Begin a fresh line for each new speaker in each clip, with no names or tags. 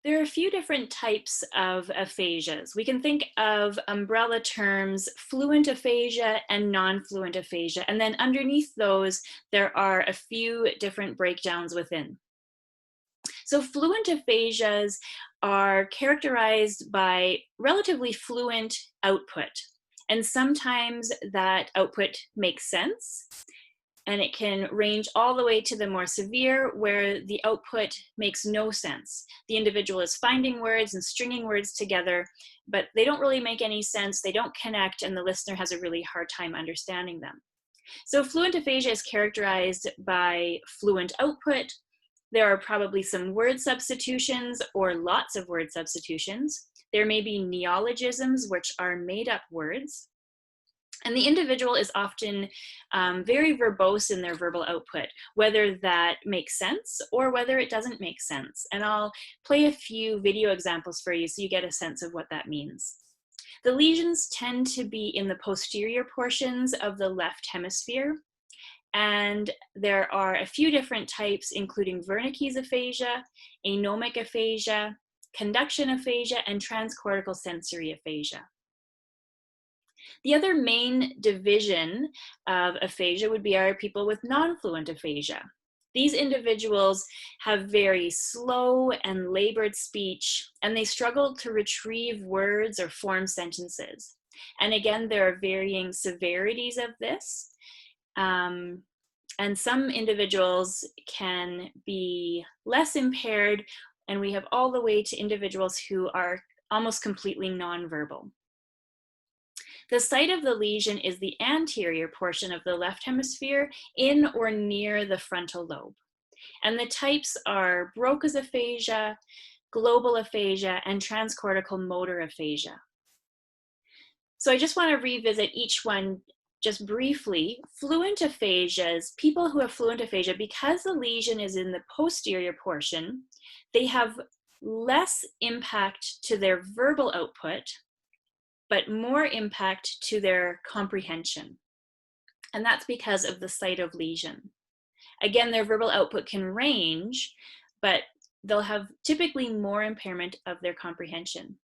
There are a few different types of aphasias. We can think of umbrella terms, fluent aphasia and non-fluent aphasia. And then underneath those, there are a few different breakdowns within. So fluent aphasias are characterized by relatively fluent output. And sometimes that output makes sense, and it can range all the way to the more severe where the output makes no sense. The individual is finding words and stringing words together, but they don't really make any sense, they don't connect, and the listener has a really hard time understanding them. So fluent aphasia is characterized by fluent output. There are probably some word substitutions or lots of word substitutions. There may be neologisms, which are made up words. And the individual is often very verbose in their verbal output, whether that makes sense or whether it doesn't make sense. And I'll play a few video examples for you so you get a sense of what that means. The lesions tend to be in the posterior portions of the left hemisphere. And there are a few different types, including Wernicke's aphasia, anomic aphasia, conduction aphasia, and transcortical sensory aphasia. The other main division of aphasia would be our people with non-fluent aphasia. These individuals have very slow and labored speech, and they struggle to retrieve words or form sentences. And again, there are varying severities of this. And some individuals can be less impaired, and we have all the way to individuals who are almost completely nonverbal. The site of the lesion is the anterior portion of the left hemisphere in or near the frontal lobe. And the types are Broca's aphasia, global aphasia, and transcortical motor aphasia. So I just want to revisit each one just briefly. Fluent aphasias, people who have fluent aphasia, because the lesion is in the posterior portion, they have less impact to their verbal output, but more impact to their comprehension. And that's because of the site of lesion. Again, their verbal output can range, but they'll have typically more impairment of their comprehension.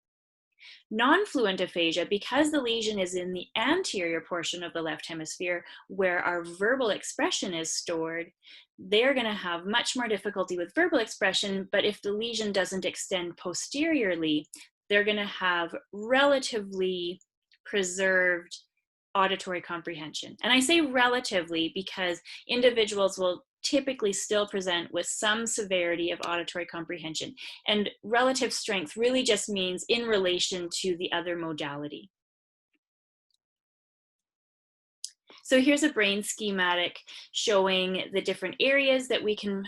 Non-fluent aphasia, because the lesion is in the anterior portion of the left hemisphere where our verbal expression is stored, they're going to have much more difficulty with verbal expression, but if the lesion doesn't extend posteriorly, they're going to have relatively preserved auditory comprehension. And I say relatively because individuals will typically still present with some severity of auditory comprehension. And relative strength really just means in relation to the other modality. So here's a brain schematic showing the different areas that we can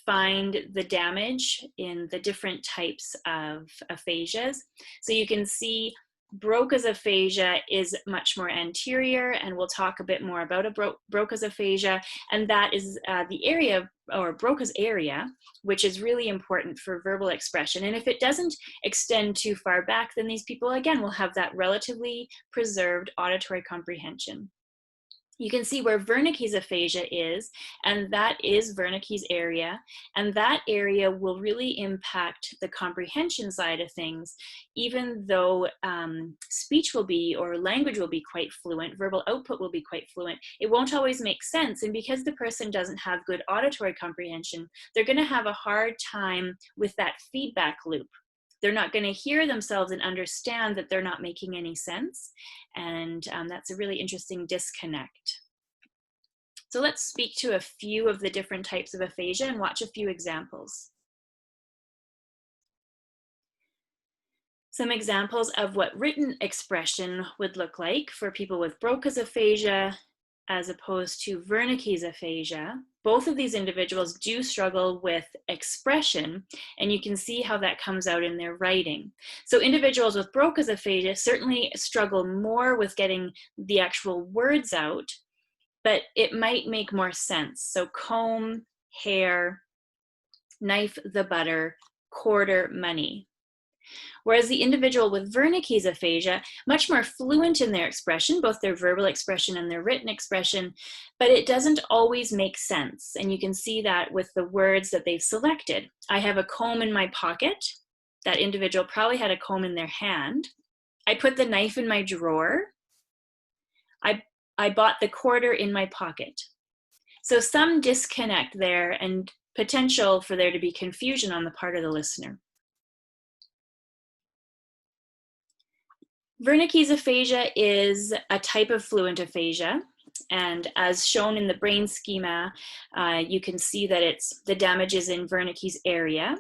find the damage in the different types of aphasias. So you can see Broca's aphasia is much more anterior, and we'll talk a bit more about Broca's aphasia, and that is the area, or Broca's area, which is really important for verbal expression. And if it doesn't extend too far back, then these people, again, will have that relatively preserved auditory comprehension. You can see where Wernicke's aphasia is, and that is Wernicke's area, and that area will really impact the comprehension side of things. Even though speech will be, or language will be quite fluent, verbal output will be quite fluent, it won't always make sense, and because the person doesn't have good auditory comprehension, they're going to have a hard time with that feedback loop. They're not going to hear themselves and understand that they're not making any sense. And that's a really interesting disconnect. So let's speak to a few of the different types of aphasia and watch a few examples. Some examples of what written expression would look like for people with Broca's aphasia as opposed to Wernicke's aphasia. Both of these individuals do struggle with expression, and you can see how that comes out in their writing. So individuals with Broca's aphasia certainly struggle more with getting the actual words out, but it might make more sense. So comb, hair, knife the butter, quarter, money. Whereas the individual with Wernicke's aphasia, much more fluent in their expression, both their verbal expression and their written expression, but it doesn't always make sense. And you can see that with the words that they've selected. I have a comb in my pocket. That individual probably had a comb in their hand. I put the knife in my drawer. I bought the quarter in my pocket. So some disconnect there and potential for there to be confusion on the part of the listener. Wernicke's aphasia is a type of fluent aphasia, and as shown in the brain schema, you can see that the damage is in Wernicke's area.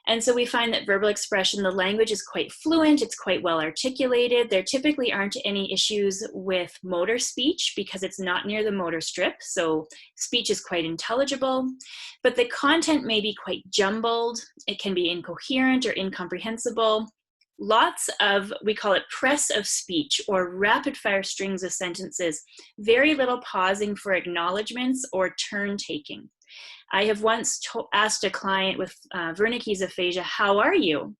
And so we find that verbal expression, the language is quite fluent, it's quite well articulated. There typically aren't any issues with motor speech because it's not near the motor strip, so speech is quite intelligible. But the content may be quite jumbled, it can be incoherent or incomprehensible. Lots of, we call it press of speech or rapid fire strings of sentences, very little pausing for acknowledgements or turn taking. I have once asked a client with Wernicke's aphasia, how are you?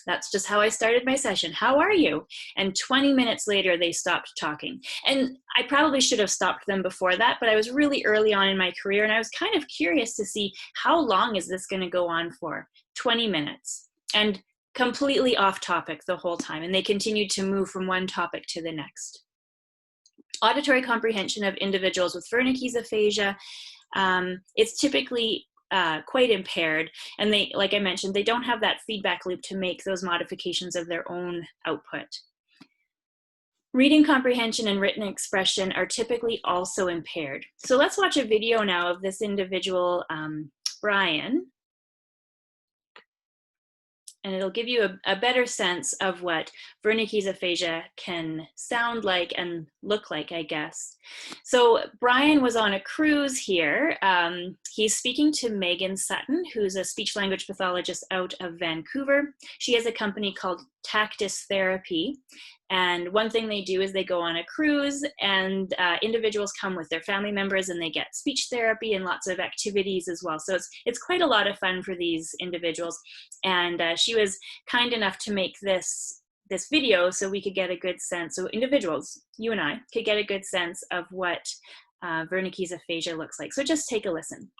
That's just how I started my session. How are you? And 20 minutes later, they stopped talking. And I probably should have stopped them before that, but I was really early on in my career and I was kind of curious to see how long is this going to go on for? 20 minutes. And completely off topic the whole time. And they continued to move from one topic to the next. Auditory comprehension of individuals with Wernicke's aphasia, it's typically quite impaired, and they, like I mentioned, they don't have that feedback loop to make those modifications of their own output. Reading comprehension and written expression are typically also impaired. So let's watch a video now of this individual, Brian, and it'll give you a better sense of what Wernicke's aphasia can sound like and look like, I guess. So Brian was on a cruise here. He's speaking to Megan Sutton, who's a speech language pathologist out of Vancouver. She has a company called Tactus Therapy. And one thing they do is they go on a cruise and individuals come with their family members and they get speech therapy and lots of activities as well. So it's quite a lot of fun for these individuals. And she was kind enough to make this video so we could get a good sense, so individuals, you and I, could get a good sense of what Wernicke's aphasia looks like. So just take a listen.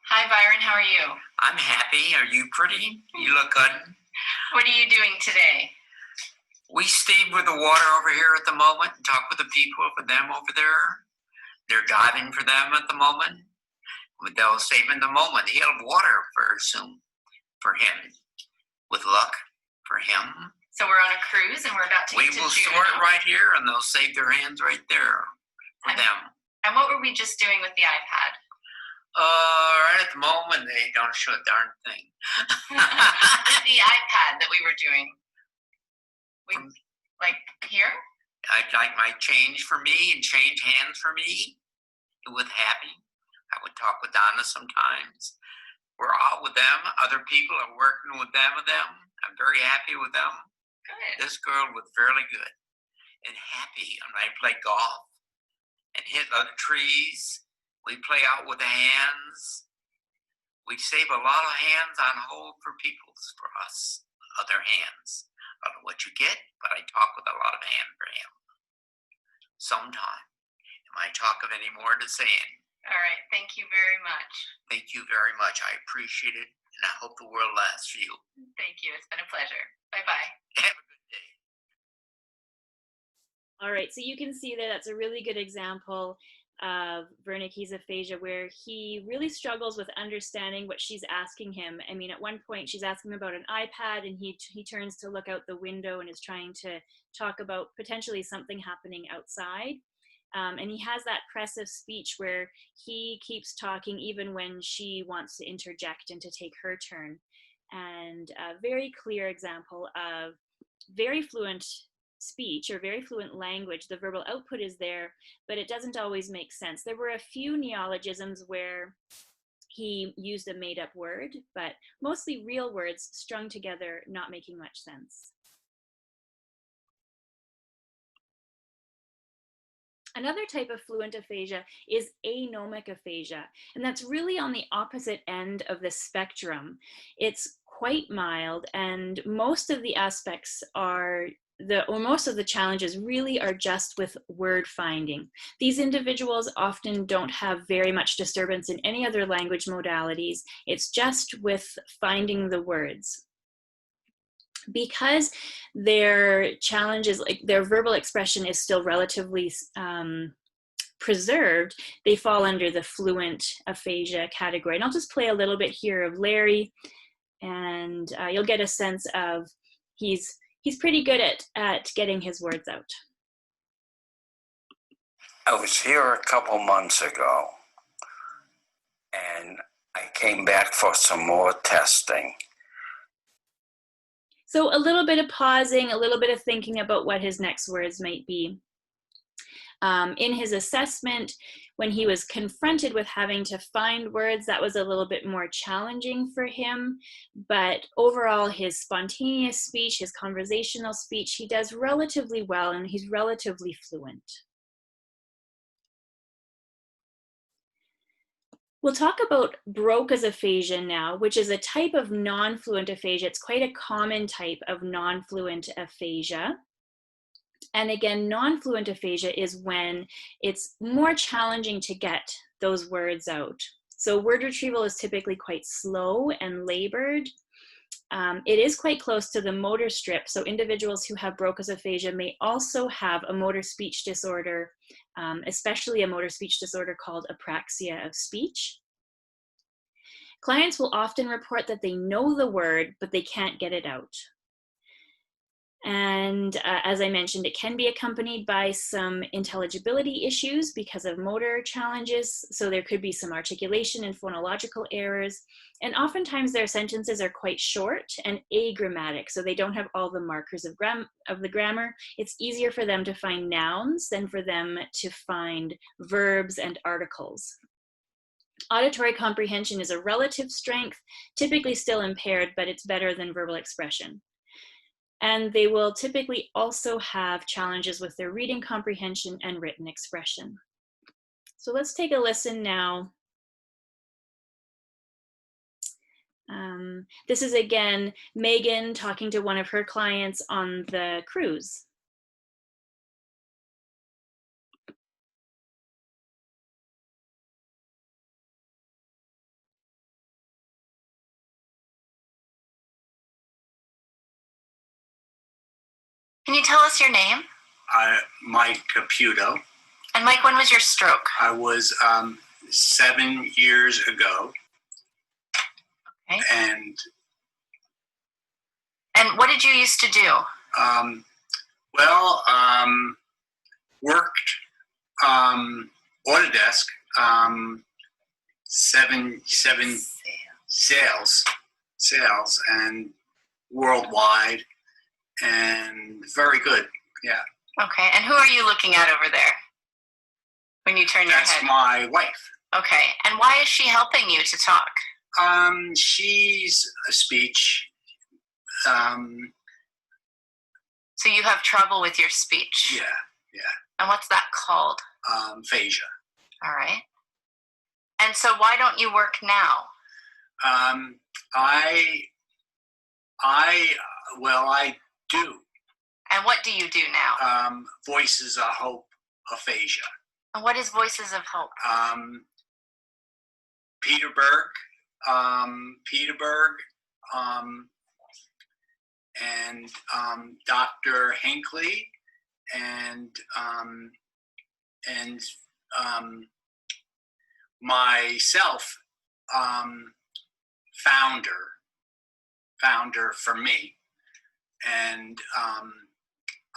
Hi, Byron. How are you?
I'm happy. Are you pretty? You look good.
What are you doing today?
We stayed with the water over here at the moment and talk with the people for them over there. They're diving for them at the moment. They'll save in the moment. He'll have water very soon for him. With luck for him.
So we're on a cruise and we're about to
We will store it right here and they'll save their hands right there for them.
And what were we just doing with the iPad?
Right at the moment, they don't show a darn thing.
The iPad that we were doing. Like here?
I'd like my change for me and change hands for me. With Happy. I would talk with Donna sometimes. We're out with them. Other people are working with them. I'm very happy with them.
Good.
This girl was fairly good and happy. And I play golf and hit other trees. We play out with the hands. We save a lot of hands on hold for us, other hands. I don't know what you get, but I talk with a lot of hand for him. Sometime. Am I talk of any more to say?
All right. Thank you very much.
Thank you very much. I appreciate it, and I hope the world lasts for you.
Thank you. It's been a pleasure. Bye-bye.
Have a good day.
All right. So you can see that that's a really good example of Wernicke's aphasia, where he really struggles with understanding what she's asking him. I mean, at one point she's asking him about an iPad and he turns to look out the window and is trying to talk about potentially something happening outside. And he has that press of speech where he keeps talking even when she wants to interject and to take her turn. And a very clear example of very fluent speech or very fluent language. The verbal output is there, but it doesn't always make sense. There were a few neologisms where he used a made-up word, but mostly real words strung together, not making much sense. Another type of fluent aphasia is anomic aphasia, and that's really on the opposite end of the spectrum. It's quite mild, and most of the aspects are most of the challenges really are just with word finding. These individuals often don't have very much disturbance in any other language modalities. It's just with finding the words. Because their challenges, like their verbal expression is still relatively preserved, they fall under the fluent aphasia category. And I'll just play a little bit here of Larry, and you'll get a sense of he's pretty good at getting his words out.
I was here a couple months ago, and I came back for some more testing.
So a little bit of pausing, a little bit of thinking about what his next words might be. In his assessment, when he was confronted with having to find words, that was a little bit more challenging for him. But overall, his spontaneous speech, his conversational speech, he does relatively well, and he's relatively fluent. We'll talk about Broca's aphasia now, which is a type of non-fluent aphasia. It's quite a common type of non-fluent aphasia. And again, non-fluent aphasia is when it's more challenging to get those words out. So word retrieval is typically quite slow and labored. It is quite close to the motor strip. So individuals who have Broca's aphasia may also have a motor speech disorder, especially a motor speech disorder called apraxia of speech. Clients will often report that they know the word, but they can't get it out. And as I mentioned, it can be accompanied by some intelligibility issues because of motor challenges. So there could be some articulation and phonological errors. And oftentimes their sentences are quite short and agrammatic. So they don't have all the markers of the grammar. It's easier for them to find nouns than for them to find verbs and articles. Auditory comprehension is a relative strength, typically still impaired, but it's better than verbal expression. And they will typically also have challenges with their reading comprehension and written expression. So let's take a listen now. This is again Megan talking to one of her clients on the cruise.
Can you tell us your name?
Mike Caputo.
And Mike, when was your stroke?
I was 7 years ago.
Okay.
And
what did you used to do?
Worked Autodesk, seven sales and worldwide, and very good. Yeah.
Okay. And who are you looking at over there when you turn your head?
That's my wife.
Okay. And why is she helping you to talk?
She's a speech.
So you have trouble with your speech?
Yeah.
And what's that called?
Aphasia.
All right. And so why don't you work now?
I do.
And what do you do now?
Voices of Hope aphasia.
And what is Voices of Hope?
Peterburg, and Dr. Hinckley, and myself, founder for me, and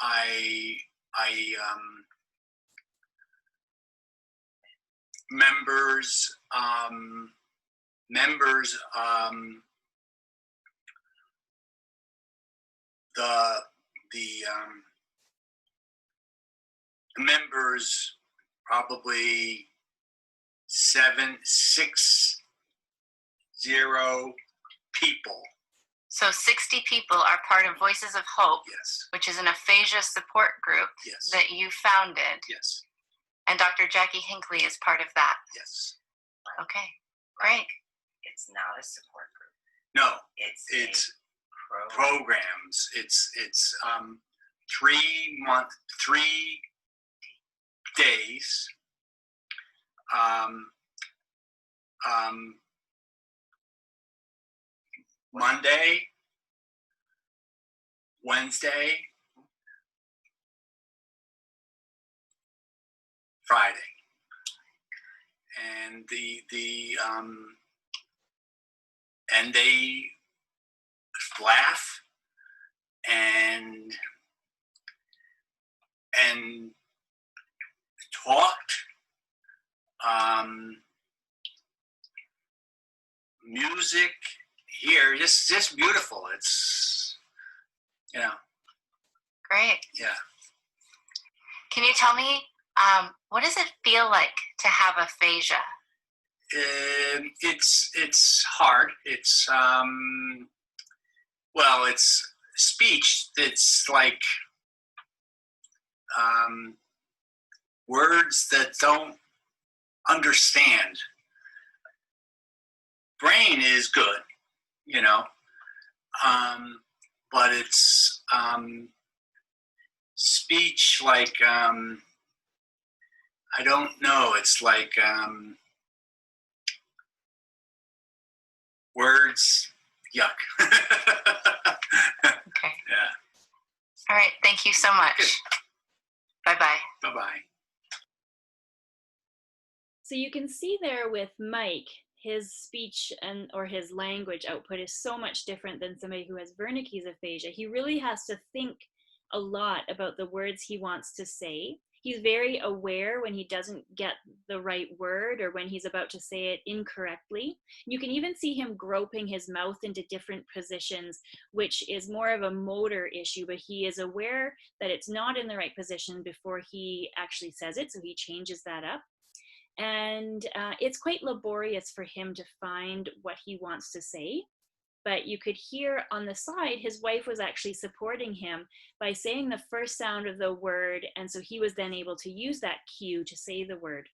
I members the members, probably 6 people.
So 60 people are part of Voices of Hope,
Yes.
which is an aphasia support group
Yes.
that you founded.
Yes.
And Dr. Jackie Hinckley is part of that.
Yes.
Okay, great.
It's not a support group.
No,
It's
it's
a program.
programs. It's 3 days. Monday, Wednesday, Friday, and and they laugh and talked. Music here, just beautiful. It's, you know.
Great.
Yeah.
Can you tell me, what does it feel like to have aphasia?
It's hard. It's well, it's speech. It's like words that don't understand. Brain is good, you know, but it's speech like I don't know. It's like words. Yuck.
Okay.
Yeah.
All right. Thank you so much.
Good.
Bye-bye.
Bye-bye.
So you can see there with Mike, his speech or his language output is so much different than somebody who has Wernicke's aphasia. He really has to think a lot about the words he wants to say. He's very aware when he doesn't get the right word or when he's about to say it incorrectly. You can even see him groping his mouth into different positions, which is more of a motor issue, but he is aware that it's not in the right position before he actually says it, so he changes that up. And it's quite laborious for him to find what he wants to say. But you could hear on the side, his wife was actually supporting him by saying the first sound of the word. And so he was then able to use that cue to say the word.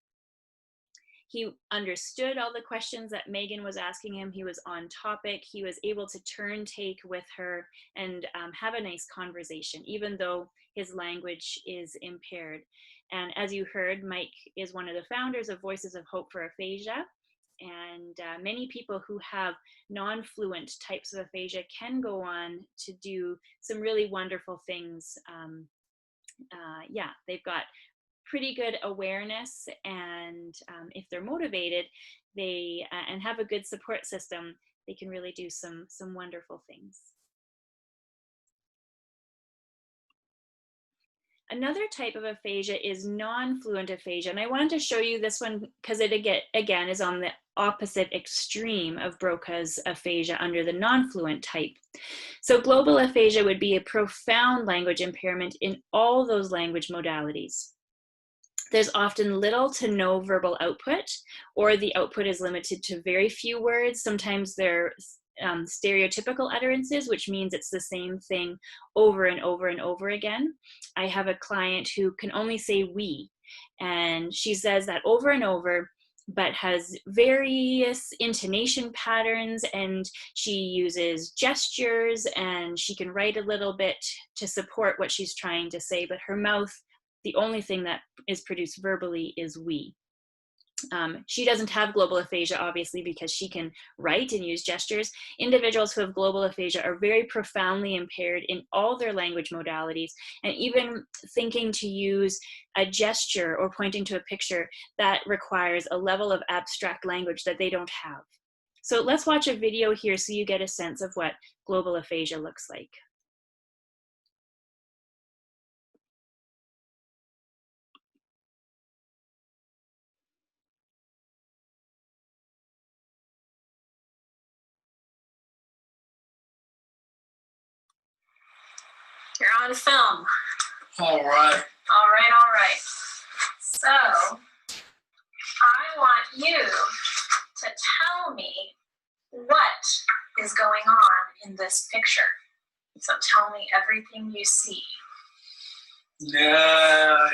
He understood all the questions that Megan was asking him. He was on topic. He was able to turn take with her and have a nice conversation, even though his language is impaired. And as you heard, Mike is one of the founders of Voices of Hope for Aphasia. And many people who have non-fluent types of aphasia can go on to do some really wonderful things. Yeah, they've got pretty good awareness, and if they're motivated, they and have a good support system, they can really do some wonderful things. Another type of aphasia is non-fluent aphasia, and I wanted to show you this one because it again is on the opposite extreme of Broca's aphasia under the non-fluent type. So global aphasia would be a profound language impairment in all those language modalities. There's often little to no verbal output, or the output is limited to very few words. Sometimes they're stereotypical utterances, which means it's the same thing over and over and over again. I have a client who can only say we, and she says that over and over, but has various intonation patterns, and she uses gestures, and she can write a little bit to support what she's trying to say, but her mouth, the only thing that is produced verbally is we. She doesn't have global aphasia, obviously, because she can write and use gestures. Individuals who have global aphasia are very profoundly impaired in all their language modalities, and even thinking to use a gesture or pointing to a picture, that requires a level of abstract language that they don't have. So let's watch a video here so you get a sense of what global aphasia looks like.
You're on film.
All right.
All right. So, I want you to tell me what is going on in this picture. So tell me everything you see.
Yeah.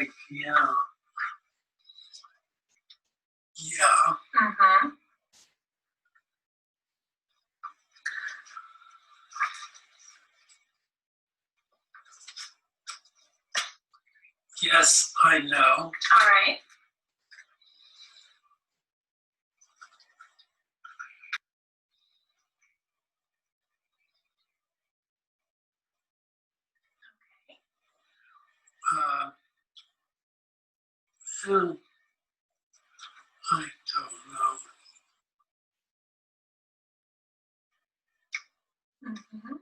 Yes, I know.
All right.
And I don't know.
Mm-hmm.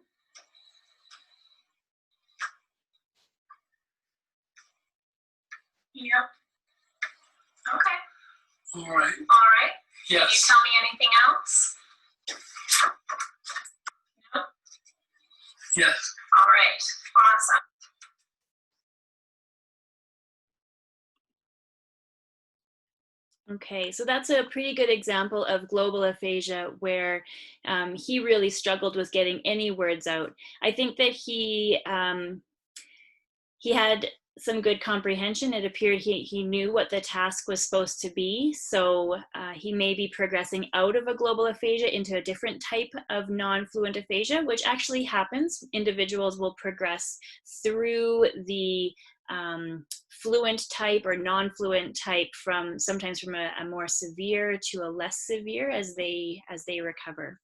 Yep. Okay.
All right.
All right. Can you
Yes.
tell me anything else? No?
Yes.
All right. Awesome.
Okay, so that's a pretty good example of global aphasia where he really struggled with getting any words out. I think that he had some good comprehension. It appeared he knew what the task was supposed to be. So he may be progressing out of a global aphasia into a different type of non-fluent aphasia, which actually happens. Individuals will progress through the fluent type or non-fluent type sometimes from a more severe to a less severe as they recover.